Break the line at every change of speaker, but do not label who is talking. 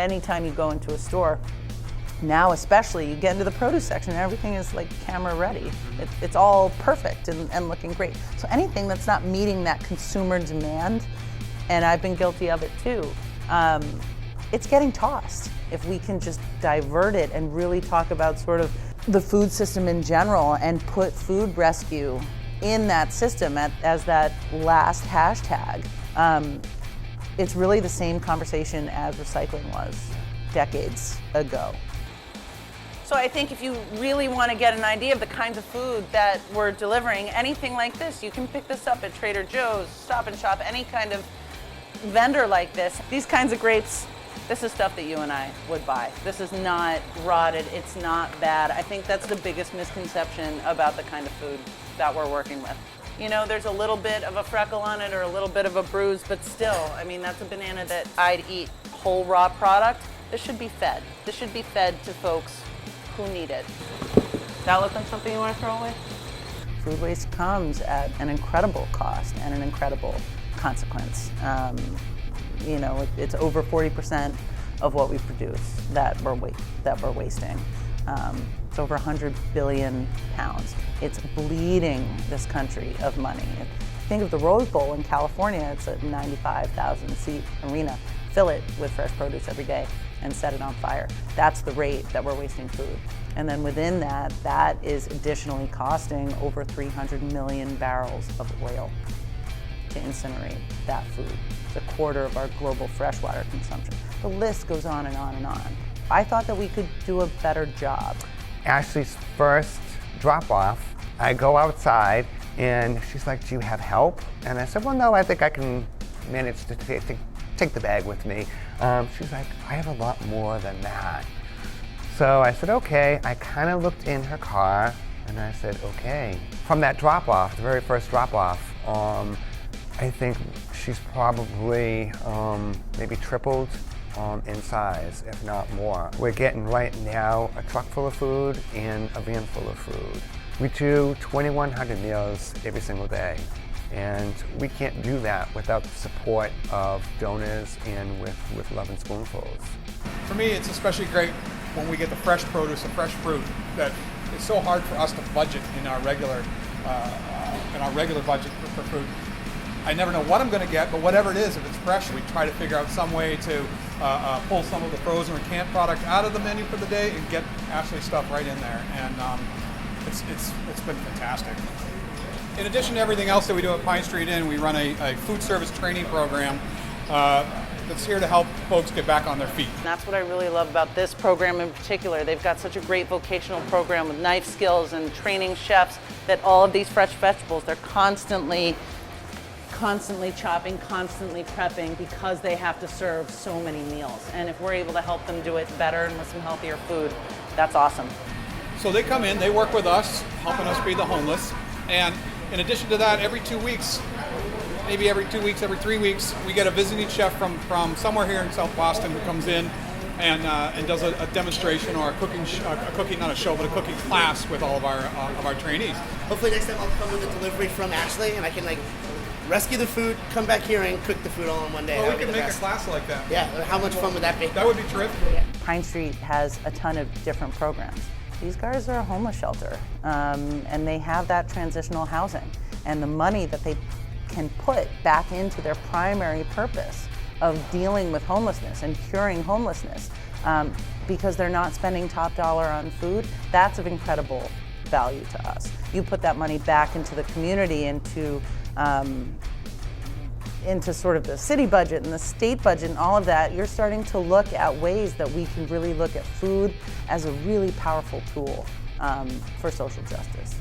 anytime you go into a store, now especially, you get into the produce section and everything is like camera ready. It's all perfect and looking great. So anything that's not meeting that consumer demand, and I've been guilty of it too, it's getting tossed. If we can just divert it and really talk about sort of the food system in general and put food rescue in that system as that last hashtag, it's really the same conversation as recycling was decades ago. So I think if you really want to get an idea of the kinds of food that we're delivering, anything like this, you can pick this up at Trader Joe's, Stop and Shop, any kind of vendor like this. These kinds of grapes, this is stuff that you and I would buy. This is not rotted, it's not bad. I think that's the biggest misconception about the kind of food that we're working with. You know, there's a little bit of a freckle on it or a little bit of a bruise, but still, I mean, that's a banana that I'd eat. Whole raw product, this should be fed. This should be fed to folks who need it. That look like something you want to throw away? Food waste comes at an incredible cost and an incredible consequence. You know, it's over 40% of what we produce that we're wasting. It's over 100 billion pounds. It's bleeding this country of money. Think of the Rose Bowl in California. It's a 95,000 seat arena. Fill it with fresh produce every day and set it on fire. That's the rate that we're wasting food. And then within that, that is additionally costing over 300 million barrels of oil to incinerate that food. It's a quarter of our global freshwater consumption. The list goes on and on and on. I thought that we could do a better job.
Ashley's first drop-off, I go outside and she's like, do you have help? And I said, well, no, I think I can manage to take the bag with me. She's like, I have a lot more than that. So I said, okay. I kind of looked in her car and I said, okay. From that drop-off, the very first drop-off, I think she's probably maybe tripled in size, if not more. We're getting right now a truck full of food and a van full of food. We do 2,100 meals every single day. And we can't do that without the support of donors and with Lovin Spoonfuls.
For me, it's especially great when we get the fresh produce and fresh fruit that it's so hard for us to budget in our regular budget for food. I never know what I'm going to get, but whatever it is, if it's fresh, we try to figure out some way to pull some of the frozen or canned product out of the menu for the day and get Ashley's stuff right in there. And it's been fantastic. In addition to everything else that we do at Pine Street Inn, we run a food service training program that's here to help folks get back on their feet.
That's what I really love about this program in particular. They've got such a great vocational program with knife skills and training chefs that all of these fresh vegetables, they're constantly chopping, constantly prepping because they have to serve so many meals. And if we're able to help them do it better and with some healthier food, that's awesome.
So they come in, they work with us, helping us feed the homeless. And in addition to that, every 2 weeks, maybe every 2 weeks, every 3 weeks, we get a visiting chef from somewhere here in South Boston who comes in and does a demonstration or a cooking class with all of our trainees.
Hopefully next time I'll come with a delivery from Ashley and I can rescue the food, come back here and cook the food all in one day.
Well, we can make a class like that.
Yeah, how much fun would that be?
That would be terrific.
Yeah.
Pine Street has a ton of different programs. These guys are a homeless shelter, and they have that transitional housing. And the money that they can put back into their primary purpose of dealing with homelessness and curing homelessness, because they're not spending top dollar on food, that's of incredible value to us. You put that money back into the community, into sort of the city budget and the state budget and all of that, you're starting to look at ways that we can really look at food as a really powerful tool for social justice.